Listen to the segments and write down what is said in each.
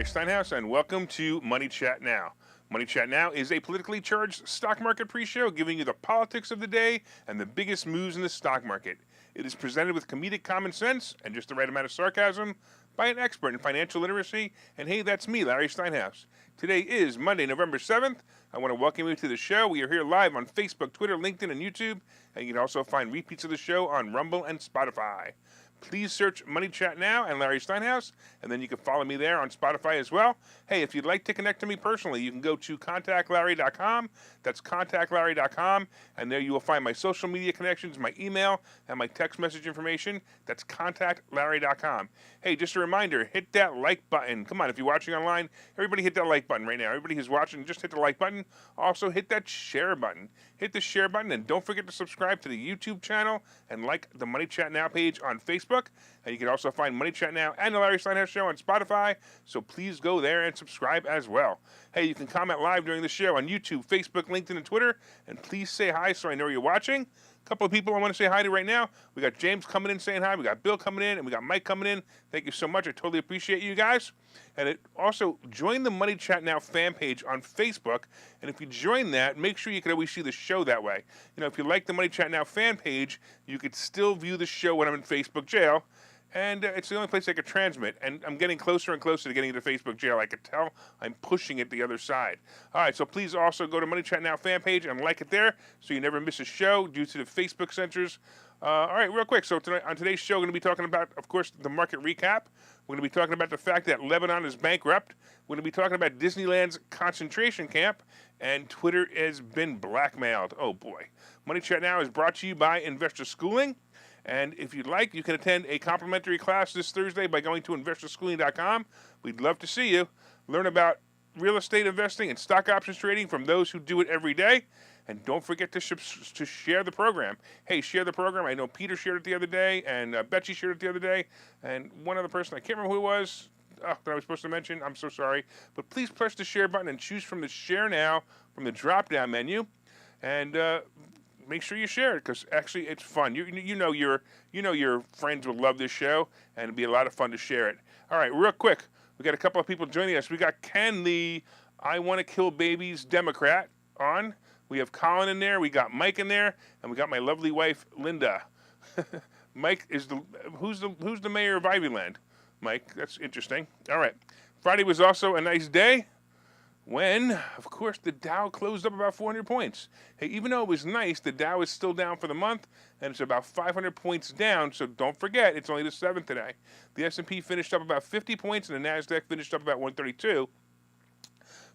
Larry Steinhouse, and welcome to Money Chat Now. Money Chat Now is a politically charged stock market pre-show giving you the politics of the day and the biggest moves in the stock market. It is presented with comedic common sense and just the right amount of sarcasm by an expert in financial literacy. And hey, that's me, Larry Steinhouse. Today is Monday, November 7th. I want to welcome you to the show. We are here live on Facebook, Twitter, LinkedIn, and YouTube. And you can also find repeats of the show on Rumble and Spotify. Please search Money Chat Now and Larry Steinhouse, and then you can follow me there on Spotify as well. Hey, if you'd like to connect to me personally, you can go to contactlarry.com. That's contactlarry.com, and there you will find my social media connections, my email, and my text message information. That's contactlarry.com. Hey, just a reminder, hit that like button. Come on, if you're watching online, everybody hit that like button right now. Everybody who's watching, just hit the like button. Also, hit that share button. Hit the share button, and don't forget to subscribe to the YouTube channel and like the Money Chat Now page on Facebook. And you can also find Money Chat Now and the Larry Steinhouse Show on Spotify, so please go there and subscribe as well. Hey, you can comment live during the show on YouTube, Facebook, LinkedIn, and Twitter, and please say hi so I know you're watching. A couple of people I want to say hi to right now. We got James coming in saying hi, we got Bill coming in, and we got Mike coming in. Thank you so much. I totally appreciate you guys. And also, join the Money Chat Now fan page on Facebook, and if you join that, make sure you can always see the show that way. You know, if you like the Money Chat Now fan page, you could still view the show when I'm in Facebook jail, and it's the only place I could transmit, and I'm getting closer and closer to getting into Facebook jail. I could tell I'm pushing it the other side. All right, so please also go to Money Chat Now fan page and like it there so you never miss a show due to the Facebook censors. All right, real quick. So on today's show, we're going to be talking about, of course, the market recap. We're going to be talking about the fact that Lebanon is bankrupt. We're going to be talking about Disneyland's concentration camp, and Twitter has been blackmailed. Oh, boy. Money Chat Now is brought to you by Investor Schooling. And if you'd like, you can attend a complimentary class this Thursday by going to investorschooling.com. We'd love to see you. Learn about real estate investing and stock options trading from those who do it every day. And don't forget to share the program. Hey, share the program. I know Peter shared it the other day, and Betsy shared it the other day, and one other person, I can't remember who it was, that I was supposed to mention. I'm so sorry. But please press the share button and choose from the Share Now from the drop-down menu. And make sure you share it, because actually it's fun. You know your friends will love this show, and it'd be a lot of fun to share it. All right, real quick, we got a couple of people joining us. We got Ken, the I Want to Kill Babies Democrat, on. We have Colin in there. We got Mike in there, and we got my lovely wife Linda. Mike is who's the mayor of Ivyland? Mike, that's interesting. All right, Friday was also a nice day, when, of course, the Dow closed up about 400 points. Hey, even though it was nice, the Dow is still down for the month, and it's about 500 points down, so don't forget, it's only the 7th today. The S&P finished up about 50 points, and the NASDAQ finished up about 132.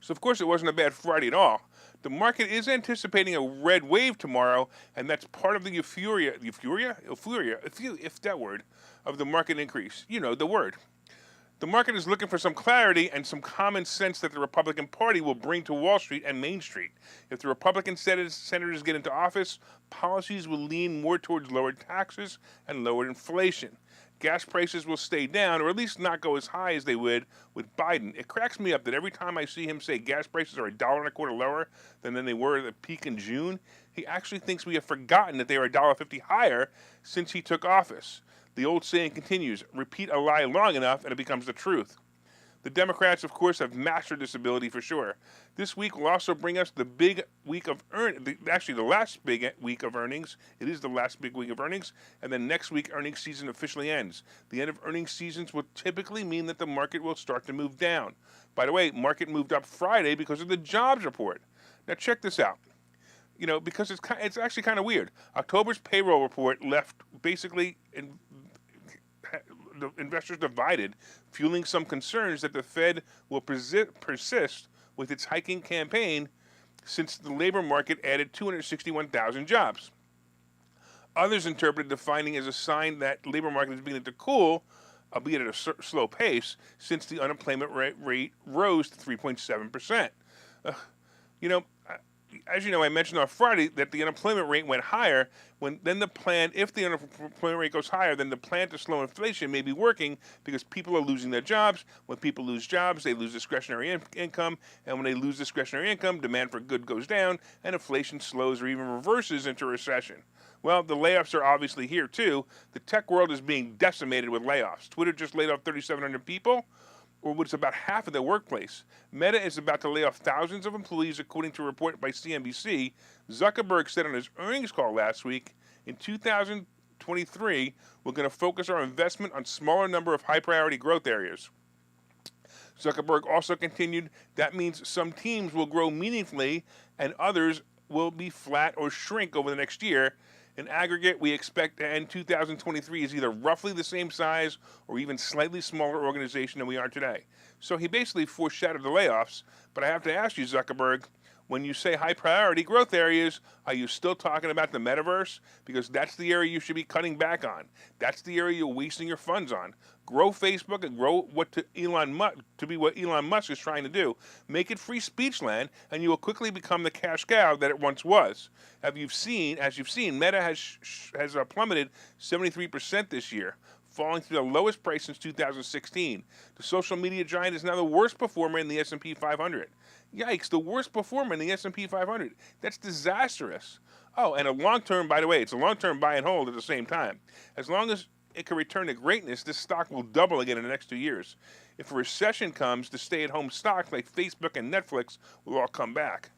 So, of course, it wasn't a bad Friday at all. The market is anticipating a red wave tomorrow, and that's part of the euphoria, if that word, of the market increase. You know, the word. The market is looking for some clarity and some common sense that the Republican Party will bring to Wall Street and Main Street. If the Republican senators get into office, policies will lean more towards lower taxes and lower inflation. Gas prices will stay down, or at least not go as high as they would with Biden. It cracks me up that every time I see him say gas prices are $1.25 lower than they were at the peak in June, he actually thinks we have forgotten that they were $1.50 higher since he took office. The old saying continues, repeat a lie long enough and it becomes the truth. The Democrats, of course, have mastered this ability for sure. This week will also bring us the big week of actually the last big week of earnings. It is the last big week of earnings, and then next week earnings season officially ends. The end of earnings seasons will typically mean that the market will start to move down. By the way, market moved up Friday because of the jobs report. Now check this out. You know, because it's actually kind of weird. October's payroll report left basically the investors divided, fueling some concerns that the Fed will persist with its hiking campaign since the labor market added 261,000 jobs. Others interpreted the finding as a sign that labor market is beginning to cool, albeit at a slow pace, since the unemployment rate rose to 3.7%. You know, as you know, I mentioned on Friday that the unemployment rate went higher. If the unemployment rate goes higher, then the plan to slow inflation may be working because people are losing their jobs. When people lose jobs, they lose discretionary income. And when they lose discretionary income, demand for goods goes down, and inflation slows or even reverses into recession. Well, the layoffs are obviously here, too. The tech world is being decimated with layoffs. Twitter just laid off 3,700 people. or was about half of their workplace. Meta is about to lay off thousands of employees, according to a report by CNBC. Zuckerberg said on his earnings call last week, in 2023, we're going to focus our investment on smaller number of high-priority growth areas. Zuckerberg also continued, that means some teams will grow meaningfully and others will be flat or shrink over the next year. In aggregate, we expect to end 2023 as either roughly the same size or even slightly smaller organization than we are today. So he basically foreshadowed the layoffs, but I have to ask you, Zuckerberg, when you say high priority growth areas, are you still talking about the metaverse? Because that's the area you should be cutting back on. That's the area you're wasting your funds on. Grow Facebook and grow what Elon Musk is trying to do. Make it free speech land, and you will quickly become the cash cow that it once was. As you've seen, Meta has plummeted 73% this year, falling to the lowest price since 2016. The social media giant is now the worst performer in the S&P 500. Yikes, the worst performer in the S&P 500. That's disastrous. Oh, and by the way, it's a long-term buy and hold at the same time. As long as it can return to greatness, this stock will double again in the next 2 years. If a recession comes, the stay-at-home stocks like Facebook and Netflix will all come back.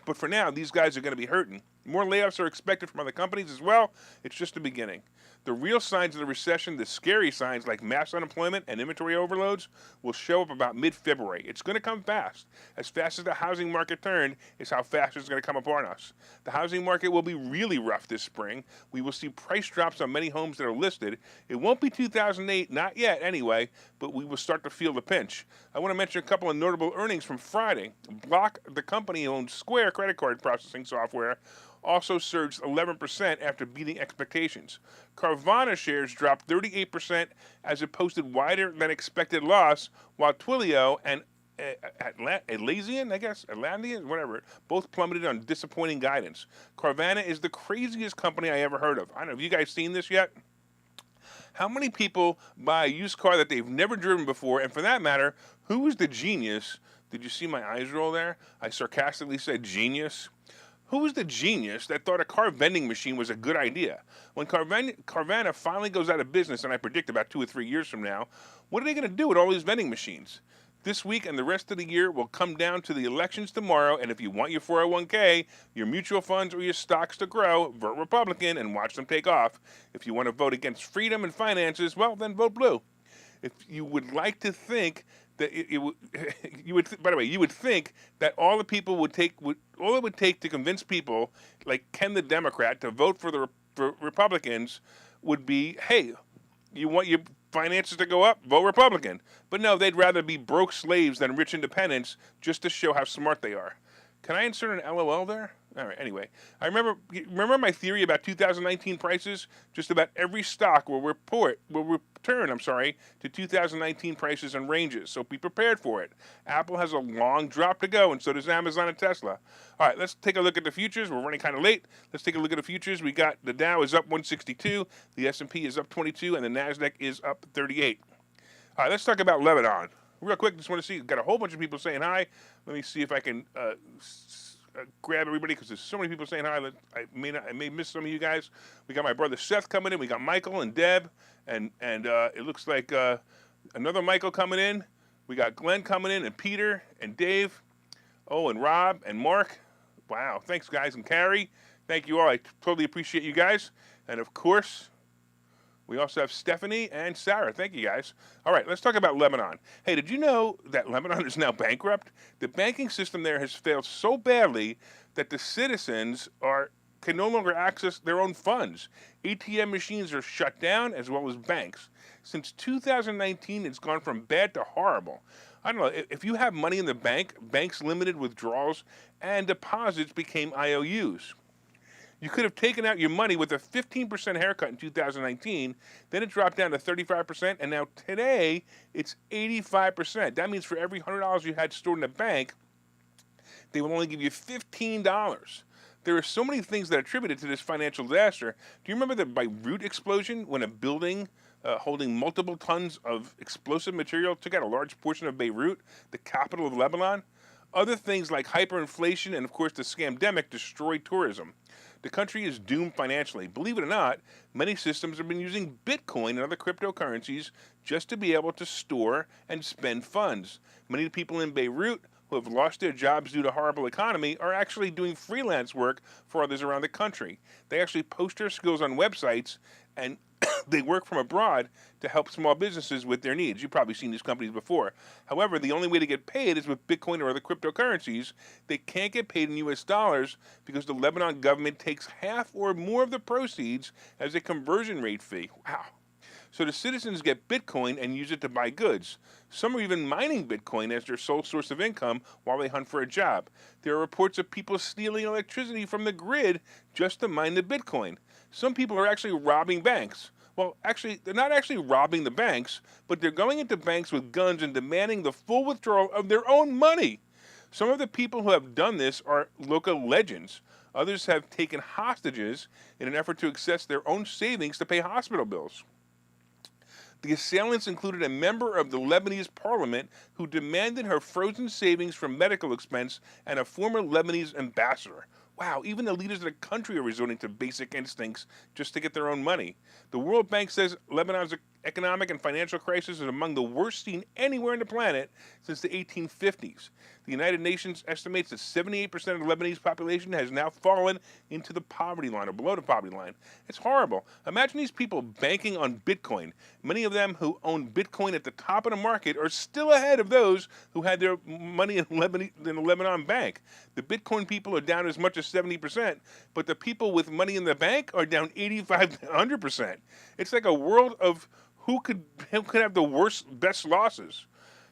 But for now, these guys are going to be hurting. More layoffs are expected from other companies as well. It's just the beginning. The real signs of the recession, the scary signs like mass unemployment and inventory overloads, will show up about mid-February. It's going to come fast. As fast as the housing market turned is how fast it's going to come upon us. The housing market will be really rough this spring. We will see price drops on many homes that are listed. It won't be 2008, not yet anyway, but we will start to feel the pinch. I want to mention a couple of notable earnings from Friday. Block, the company owned Square credit card processing software, also surged 11% after beating expectations. Carvana shares dropped 38% as it posted wider than expected loss, while Twilio and Atlassian, whatever, both plummeted on disappointing guidance. Carvana is the craziest company I ever heard of. I don't know, have you guys seen this yet? How many people buy a used car that they've never driven before? And for that matter, who is the genius? Did you see my eyes roll there? I sarcastically said genius. Who was the genius that thought a car vending machine was a good idea? When Carvana finally goes out of business, and I predict about 2 or 3 years from now, what are they going to do with all these vending machines? This week and the rest of the year will come down to the elections tomorrow, and if you want your 401k, your mutual funds, or your stocks to grow, vote Republican and watch them take off. If you want to vote against freedom and finances, well, then vote blue. If you would like to think that you would think that all it would take to convince people like Ken the Democrat to vote for Republicans would be, hey, you want your finances to go up, vote Republican. But no, they'd rather be broke slaves than rich independents just to show how smart they are. Can I insert an LOL there? All right, anyway. Remember my theory about 2019 prices? Just about every stock will return to 2019 prices and ranges, so be prepared for it. Apple has a long drop to go, and so does Amazon and Tesla. All right, let's take a look at the futures. We're running kind of late. Let's take a look at the futures. We got the Dow is up 162, the S&P is up 22, and the NASDAQ is up 38. All right, let's talk about Lebanon. Real quick, just want to see, got a whole bunch of people saying hi. Let me see if I can grab everybody because there's so many people saying hi that I may miss some of you guys. We got my brother Seth coming in. We got Michael and Deb, and it looks like another Michael coming in. We got Glenn coming in, and Peter and Dave. Oh, and Rob and Mark. Wow, thanks guys, and Carrie. Thank you all. I totally appreciate you guys, and of course, we also have Stephanie and Sarah. Thank you, guys. All right, let's talk about Lebanon. Hey, did you know that Lebanon is now bankrupt? The banking system there has failed so badly that the citizens can no longer access their own funds. ATM machines are shut down, as well as banks. Since 2019, it's gone from bad to horrible. I don't know, if you have money in the bank, banks limited withdrawals, and deposits became IOUs. You could have taken out your money with a 15% haircut in 2019, then it dropped down to 35%, and now today it's 85%. That means for every $100 you had stored in the bank, they will only give you $15. There are so many things that are attributed to this financial disaster. Do you remember the Beirut explosion when a building holding multiple tons of explosive material took out a large portion of Beirut, the capital of Lebanon? Other things like hyperinflation and, of course, the scamdemic destroyed tourism. The country is doomed financially. Believe it or not, many systems have been using Bitcoin and other cryptocurrencies just to be able to store and spend funds. Many people in Beirut who have lost their jobs due to horrible economy are actually doing freelance work for others around the country. They actually post their skills on websites and they work from abroad to help small businesses with their needs. You've probably seen these companies before. However, the only way to get paid is with Bitcoin or other cryptocurrencies. They can't get paid in US dollars because the Lebanon government takes half or more of the proceeds as a conversion rate fee. Wow. So the citizens get Bitcoin and use it to buy goods. Some are even mining Bitcoin as their sole source of income while they hunt for a job. There are reports of people stealing electricity from the grid just to mine the Bitcoin. Some people are actually robbing banks. Well, actually, they're not actually robbing the banks, but they're going into banks with guns and demanding the full withdrawal of their own money. Some of the people who have done this are local legends. Others have taken hostages in an effort to access their own savings to pay hospital bills. The assailants included a member of the Lebanese parliament who demanded her frozen savings from medical expense and a former Lebanese ambassador. Wow, even the leaders of the country are resorting to basic instincts just to get their own money. The World Bank says Lebanon's economic and financial crisis is among the worst seen anywhere on the planet since the 1850s. The United Nations estimates that 78% of the Lebanese population has now fallen into the poverty line or below the poverty line. It's horrible. Imagine these people banking on Bitcoin. Many of them who own Bitcoin at the top of the market are still ahead of those who had their money in the Lebanon bank. The Bitcoin people are down as much as 70%, but the people with money in the bank are down 85 to 100%. It's like a world of who could have the best losses.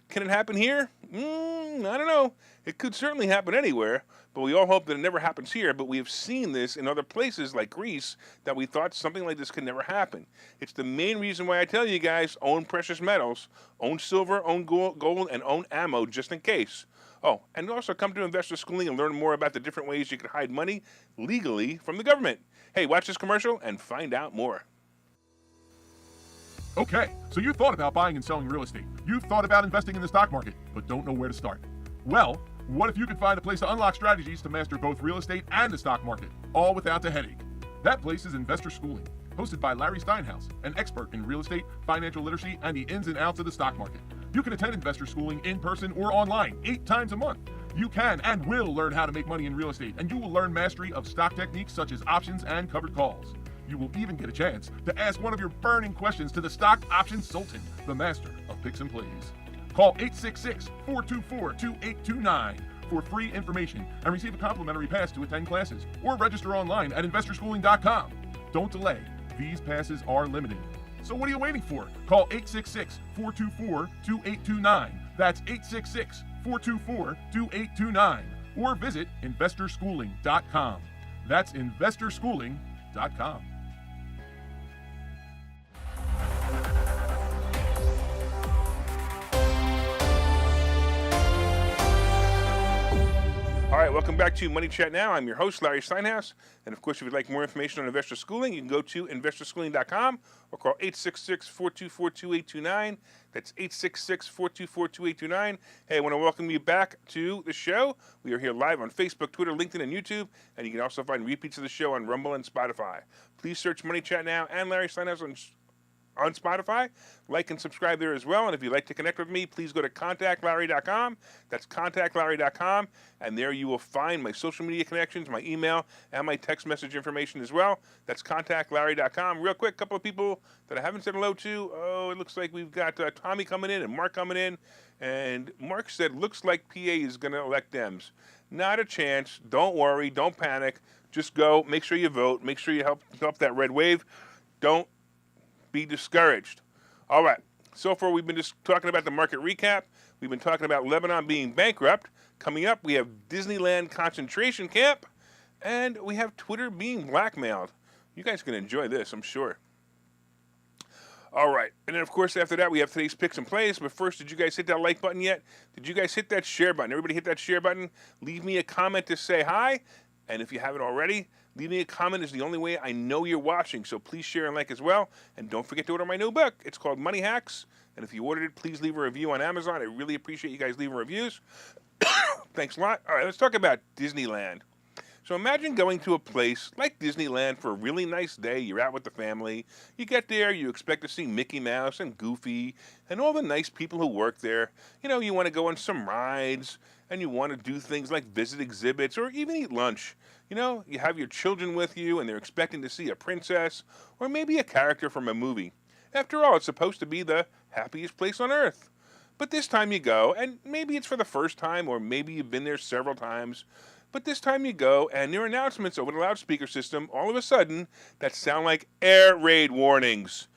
Can it happen here? I don't know. It could certainly happen anywhere, but we all hope that it never happens here. But we have seen this in other places like Greece that we thought something like this could never happen. It's the main reason why I tell you guys, own precious metals, own silver, own gold, and own ammo just in case. Oh, and also come to investor schooling and learn more about the different ways you can hide money legally from the government. Hey, watch this commercial and find out more. Okay, so you thought about buying and selling real estate. You've thought about investing in the stock market, but don't know where to start. Well, what if you could find a place to unlock strategies to master both real estate and the stock market, all without the headache? That place is Investor Schooling, hosted by Larry Steinhouse, an expert in real estate, financial literacy, and the ins and outs of the stock market. You can attend Investor Schooling in person or online 8 times a month. You can and will learn how to make money in real estate, and you will learn mastery of stock techniques such as options and covered calls. You will even get a chance to ask one of your burning questions to the stock option sultan, the master of picks and plays. Call 866-424-2829 for free information and receive a complimentary pass to attend classes, or register online at investorschooling.com. Don't delay. These passes are limited. So what are you waiting for? Call 866-424-2829. That's 866-424-2829. Or visit investorschooling.com. That's investorschooling.com. All right, welcome back to Money Chat Now. I'm your host, Larry Steinhouse. And of course, if you'd like more information on investor schooling, you can go to investorschooling.com or call 866-424-2829. That's 866-424-2829. Hey, I want to welcome you back to the show. We are here live on Facebook, Twitter, LinkedIn, and YouTube. And you can also find repeats of the show on Rumble and Spotify. Please search Money Chat Now and Larry Steinhouse on Spotify. Like and subscribe there as well. And if you'd like to connect with me, please go to contactlarry.com. That's contactlarry.com. And there you will find my social media connections, my email, and my text message information as well. That's contactlarry.com. Real quick, a couple of people that I haven't said hello to. Oh, it looks like we've got Tommy coming in and Mark coming in. And Mark said, looks like PA is going to elect Dems. Not a chance. Don't worry. Don't panic. Just go. Make sure you vote. Make sure you help that red wave. Don't be discouraged. All right. So far, we've been just talking about the market recap. We've been talking about Lebanon being bankrupt. Coming up, we have Disneyland concentration camp, and we have Twitter being blackmailed. You guys can enjoy this, I'm sure. All right. And then, of course, after that, we have today's picks and plays. But first, did you guys hit that like button yet? Did you guys hit that share button? Everybody hit that share button? Leave me a comment to say hi. And if you haven't already, leaving a comment is the only way I know you're watching. So please share and like as well. And don't forget to order my new book. It's called Money Hacks. And if you ordered it, please leave a review on Amazon. I really appreciate you guys leaving reviews. Thanks a lot. All right, let's talk about Disneyland. So imagine going to a place like Disneyland for a really nice day. You're out with the family. You get there, you expect to see Mickey Mouse and Goofy and all the nice people who work there. You want to go on some rides and you want to do things like visit exhibits or even eat lunch. You have your children with you and they're expecting to see a princess or maybe a character from a movie. After all, it's supposed to be the happiest place on earth. But this time you go, and maybe it's for the first time, or maybe you've been there several times. But this time you go, and there are announcements over the loudspeaker system all of a sudden that sound like air raid warnings.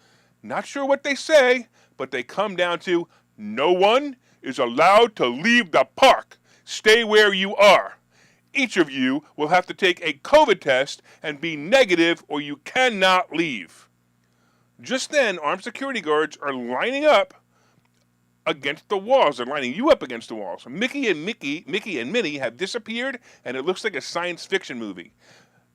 Not sure what they say, but they come down to, no one is allowed to leave the park. Stay where you are. Each of you will have to take a COVID test and be negative, or you cannot leave. Just then, armed security guards are lining up against the walls. They're lining you up against the walls. Mickey and Minnie have disappeared, and it looks like a science fiction movie.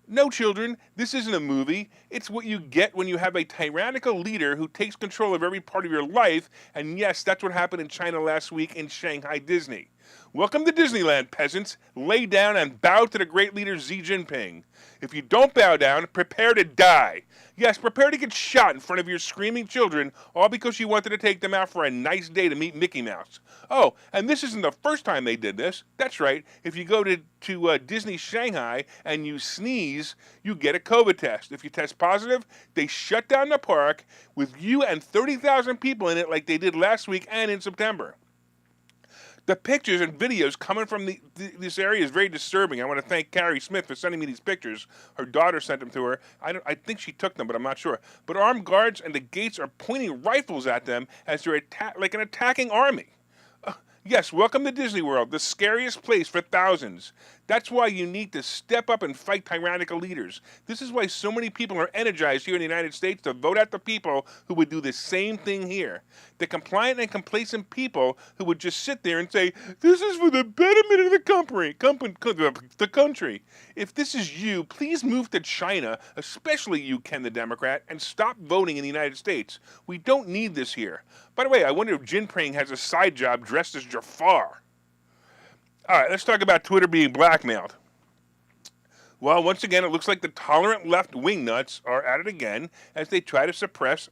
No, children, this isn't a movie. It's what you get when you have a tyrannical leader who takes control of every part of your life, and yes, that's what happened in China last week in Shanghai Disney. Welcome to Disneyland, peasants. Lay down and bow to the great leader Xi Jinping. If you don't bow down, prepare to die. Yes, prepare to get shot in front of your screaming children, all because you wanted to take them out for a nice day to meet Mickey Mouse. Oh, and this isn't the first time they did this. That's right. If you go to Disney Shanghai and you sneeze, you get a COVID test. If you test positive, they shut down the park with you and 30,000 people in it like they did last week and in September. The pictures and videos coming from this area is very disturbing. I want to thank Carrie Smith for sending me these pictures. Her daughter sent them to her. I think she took them, but I'm not sure. But armed guards and the gates are pointing rifles at them as they're like an attacking army. Yes, welcome to Disney World, the scariest place for thousands. That's why you need to step up and fight tyrannical leaders. This is why so many people are energized here in the United States to vote out the people who would do the same thing here. The compliant and complacent people who would just sit there and say, this is for the betterment of the country. If this is you, please move to China, especially you, Ken the Democrat, and stop voting in the United States. We don't need this here. By the way, I wonder if Jinping has a side job dressed as Jafar. All right, let's talk about Twitter being blackmailed. Well, once again, it looks like the tolerant left wingnuts are at it again as they try to suppress,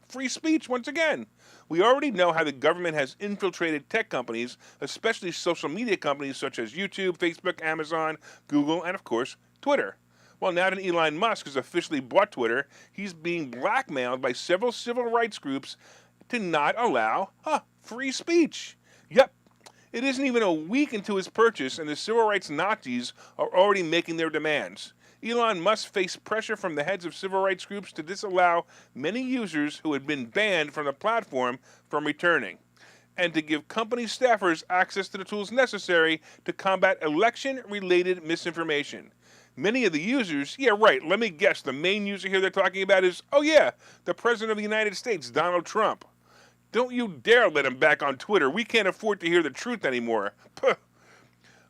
free speech once again. We already know how the government has infiltrated tech companies, especially social media companies such as YouTube, Facebook, Amazon, Google, and of course, Twitter. Well, now that Elon Musk has officially bought Twitter, he's being blackmailed by several civil rights groups to not allow free speech. Yep. It isn't even a week into his purchase, and the civil rights Nazis are already making their demands. Elon Musk faced pressure from the heads of civil rights groups to disallow many users who had been banned from the platform from returning, and to give company staffers access to the tools necessary to combat election-related misinformation. Many of the users, let me guess, the main user here they're talking about is, the President of the United States, Donald Trump. Don't you dare let him back on Twitter. We can't afford to hear the truth anymore. Puh.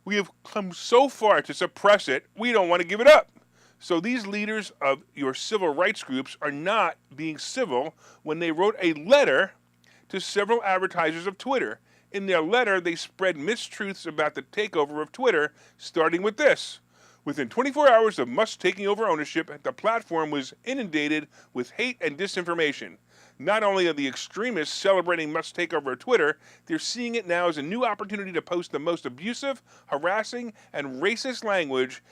We have come so far to suppress it, we don't want to give it up. So these leaders of your civil rights groups are not being civil when they wrote a letter to several advertisers of Twitter. In their letter, they spread mistruths about the takeover of Twitter, starting with this. Within 24 hours of Musk taking over ownership, the platform was inundated with hate and disinformation. Not only are the extremists celebrating Musk's takeover of Twitter, they're seeing it now as a new opportunity to post the most abusive, harassing, and racist language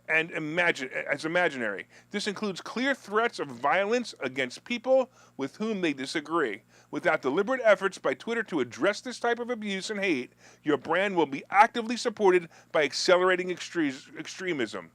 and imaginary. This includes clear threats of violence against people with whom they disagree. Without deliberate efforts by Twitter to address this type of abuse and hate, your brand will be actively supported by accelerating extremism.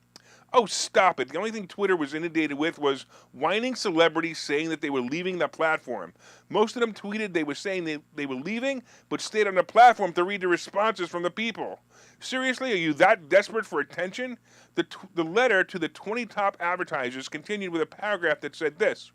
Oh, stop it. The only thing Twitter was inundated with was whining celebrities saying that they were leaving the platform. Most of them tweeted they were saying they were leaving, but stayed on the platform to read the responses from the people. Seriously, are you that desperate for attention? The letter to the 20 top advertisers continued with a paragraph that said this.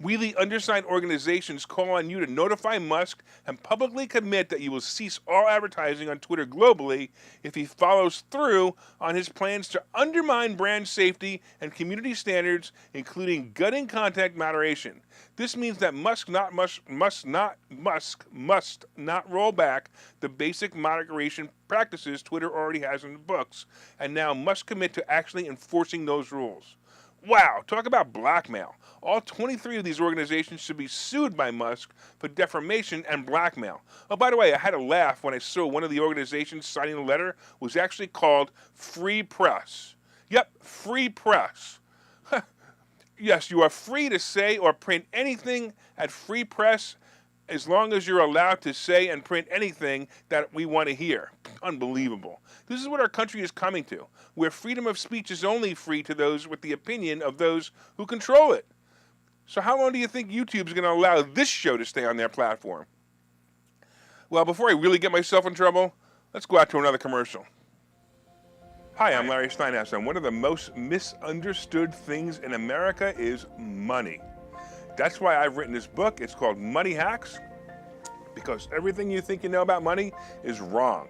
We, the undersigned organizations, call on you to notify Musk and publicly commit that you will cease all advertising on Twitter globally if he follows through on his plans to undermine brand safety and community standards, including gutting content moderation. This means that Musk must not roll back the basic moderation practices Twitter already has in the books, and now must commit to actually enforcing those rules. Wow, talk about blackmail. All 23 of these organizations should be sued by Musk for defamation and blackmail. Oh, by the way, I had a laugh when I saw one of the organizations signing the letter was actually called Free Press. Yep, Free Press. Yes, you are free to say or print anything at Free Press as long as you're allowed to say and print anything that we want to hear. Unbelievable. This is what our country is coming to, where freedom of speech is only free to those with the opinion of those who control it. So how long do you think YouTube is going to allow this show to stay on their platform? Well, before I really get myself in trouble, let's go out to another commercial. Hi, I'm Larry Steinhouse, and one of the most misunderstood things in America is money. That's why I've written this book. It's called Money Hacks, because everything you think you know about money is wrong.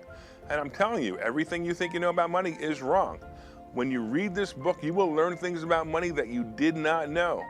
And I'm telling you, everything you think you know about money is wrong. When you read this book, you will learn things about money that you did not know.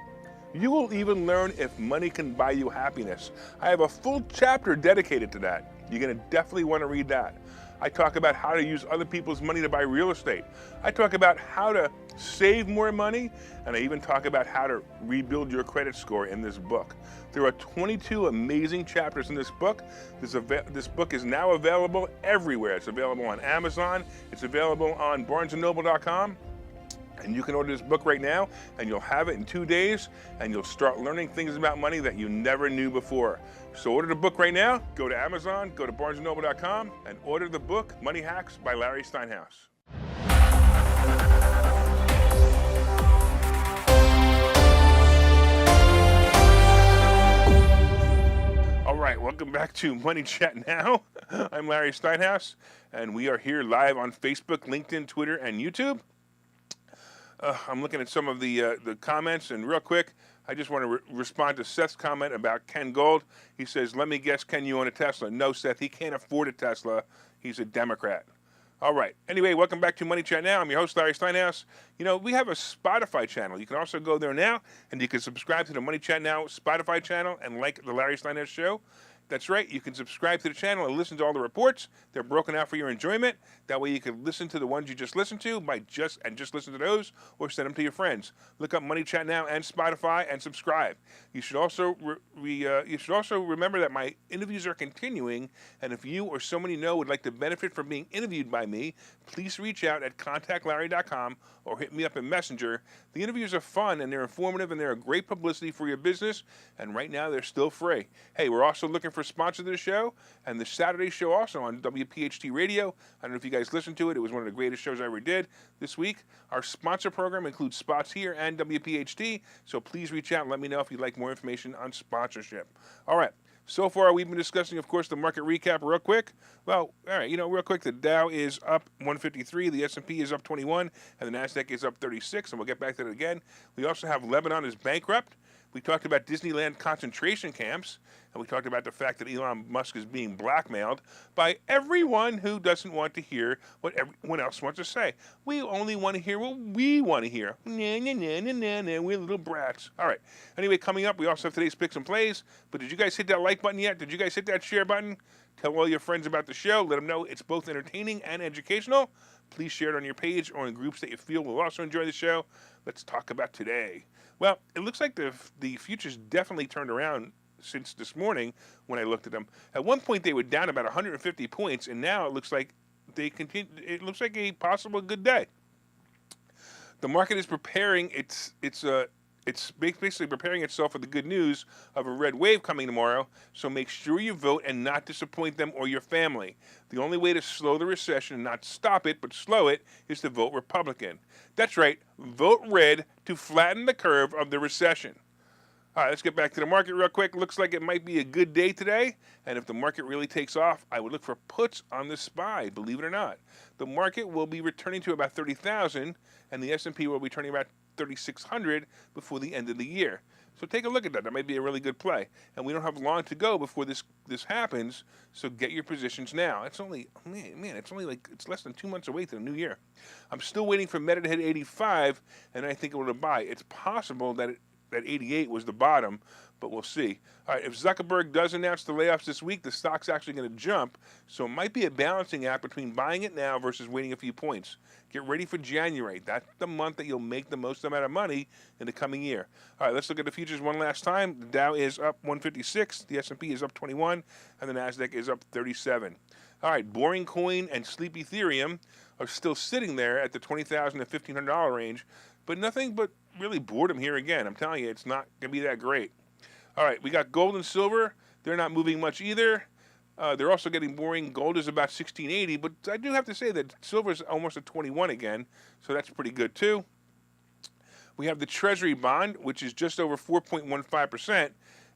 You will even learn if money can buy you happiness. I have a full chapter dedicated to that. You're going to definitely want to read that. I talk about how to use other people's money to buy real estate. I talk about how to save more money, and I even talk about how to rebuild your credit score in this book. There are 22 amazing chapters in this book. This book is now available everywhere. It's available on Amazon. It's available on BarnesandNoble.com. And you can order this book right now, and you'll have it in 2 days, and you'll start learning things about money that you never knew before. So order the book right now. Go to Amazon, go to BarnesandNoble.com, and order the book, Money Hacks by Larry Steinhouse. All right, welcome back to Money Chat Now. I'm Larry Steinhouse, and we are here live on Facebook, LinkedIn, Twitter, and YouTube. I'm looking at some of the comments, and real quick, I just want to respond to Seth's comment about Ken Gold. He says, let me guess, Ken, you own a Tesla. No, Seth, he can't afford a Tesla. He's a Democrat. All right. Anyway, welcome back to Money Chat Now. I'm your host, Larry Steinhouse. You know, we have a Spotify channel. You can also go there now, and you can subscribe to the Money Chat Now Spotify channel and like the Larry Steinhouse Show. That's right. You can subscribe to the channel and listen to all the reports. They're broken out for your enjoyment. That way you can listen to the ones you just listened to just listen to those, or send them to your friends. Look up Money Chat Now and Spotify and subscribe. You should also remember that my interviews are continuing, and if you or someone you know would like to benefit from being interviewed by me, please reach out at contactlarry.com or hit me up in Messenger. The interviews are fun and they're informative and they're a great publicity for your business, and right now they're still free. Hey, we're also looking for sponsors of the show, and the Saturday show also on WPHT Radio. I don't know if you guys listened to it. It was one of the greatest shows I ever did this week. Our sponsor program includes spots here and WPHT, so please reach out and let me know if you'd like more information on sponsorship. All right. So far, we've been discussing, of course, the market recap real quick. Well, all right, real quick, the Dow is up 153, the S&P is up 21, and the NASDAQ is up 36, and we'll get back to that again. We also have Lebanon is bankrupt. We talked about Disneyland concentration camps, and we talked about the fact that Elon Musk is being blackmailed by everyone who doesn't want to hear what everyone else wants to say. We only want to hear what we want to hear. Nah, nah, nah, nah, nah, nah. We're little brats. All right. Anyway, coming up, we also have today's picks and plays. But did you guys hit that like button yet? Did you guys hit that share button? Tell all your friends about the show. Let them know it's both entertaining and educational. Please share it on your page or in groups that you feel will also enjoy the show. Let's talk about today. Well, it looks like the futures definitely turned around since this morning when I looked at them. At one point, they were down about 150 points, and now it looks like they continue. It looks like a possible good day. The market is preparing. It's basically preparing itself for the good news of a red wave coming tomorrow. So make sure you vote and not disappoint them or your family. The only way to slow the recession, and not stop it, but slow it, is to vote Republican. That's right, vote red to flatten the curve of the recession. All right, let's get back to the market real quick. Looks like it might be a good day today. And if the market really takes off, I would look for puts on the SPY, believe it or not. The market will be returning to about 30,000, and the S&P will be turning about 3,600 before the end of the year. So take a look at that. That might be a really good play. And we don't have long to go before this happens. So get your positions now. It's only it's less than 2 months away to the new year. I'm still waiting for Meta to hit 85, and I think it will buy. It's possible that that 88 was the bottom, but we'll see. All right, if Zuckerberg does announce the layoffs this week, the stock's actually going to jump. So it might be a balancing act between buying it now versus waiting a few points. Get ready for January. That's the month that you'll make the most amount of money in the coming year. All right, let's look at the futures one last time. The Dow is up 156, the S&P is up 21, and the Nasdaq is up 37. All right, Boring Coin and Sleep Ethereum are still sitting there at the $20,000 to $1,500 range, but nothing but really boredom here again. I'm telling you, it's not going to be that great. All right, we got gold and silver. They're not moving much either. They're also getting boring. Gold is about 1680, but I do have to say that silver is almost at 21 again, so that's pretty good too. We have the Treasury bond, which is just over 4.15%.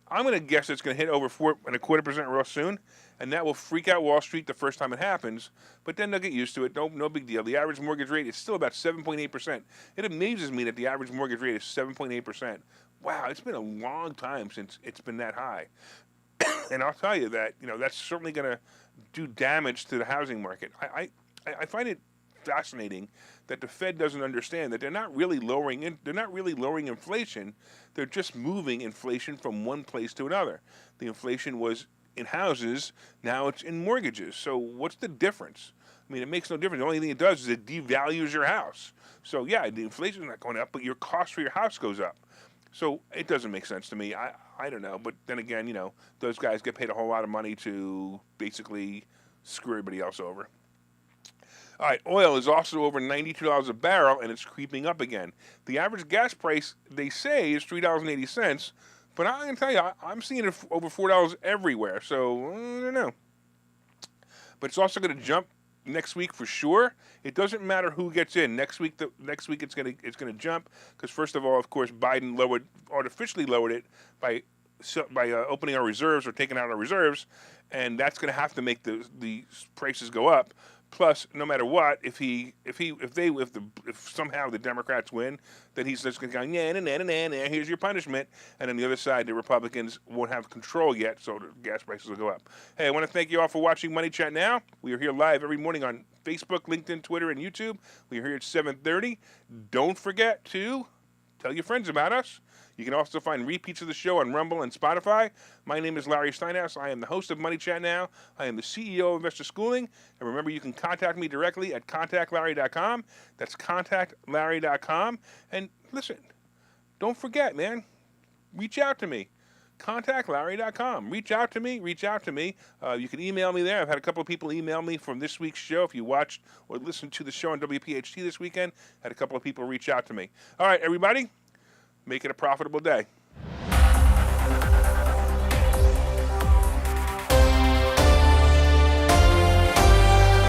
I'm going to guess it's going to hit over 4.25% real soon, and that will freak out Wall Street the first time it happens, but then they'll get used to it. No big deal. The average mortgage rate is still about 7.8%. It amazes me that the average mortgage rate is 7.8%. Wow, it's been a long time since it's been that high. And I'll tell you that, that's certainly going to do damage to the housing market. I find it fascinating that the Fed doesn't understand that they're not really lowering inflation. They're just moving inflation from one place to another. The inflation was in houses, now it's in mortgages. So what's the difference? I mean, it makes no difference. The only thing it does is it devalues your house. So yeah, the inflation is not going up, but your cost for your house goes up. So it doesn't make sense to me. I don't know. But then again, those guys get paid a whole lot of money to basically screw everybody else over. All right, oil is also over $92 a barrel, and it's creeping up again. The average gas price, they say, is $3.80, but I'm going to tell you, I'm seeing it over $4 everywhere, so I don't know. But it's also going to jump next week for sure. It doesn't matter who gets in. Next week it's going to jump because, first of all, of course, Biden artificially lowered it by opening our reserves or taking out our reserves, and that's going to have to make the prices go up. Plus, no matter what, if somehow the Democrats win, then he's just going to go, nah, here's your punishment. And on the other side, the Republicans won't have control yet, so the gas prices will go up. Hey, I want to thank you all for watching Money Chat Now. We are here live every morning on Facebook, LinkedIn, Twitter, and YouTube. We are here at 7:30. Don't forget to tell your friends about us. You can also find repeats of the show on Rumble and Spotify. My name is Larry Steinhouse. I am the host of Money Chat Now. I am the CEO of Investor Schooling. And remember, you can contact me directly at contactlarry.com. That's contactlarry.com. And listen, don't forget, man, reach out to me. contactlarry.com. Reach out to me. You can email me there. I've had a couple of people email me from this week's show. If you watched or listened to the show on WPHT this weekend, had a couple of people reach out to me. All right, everybody. Make it a profitable day.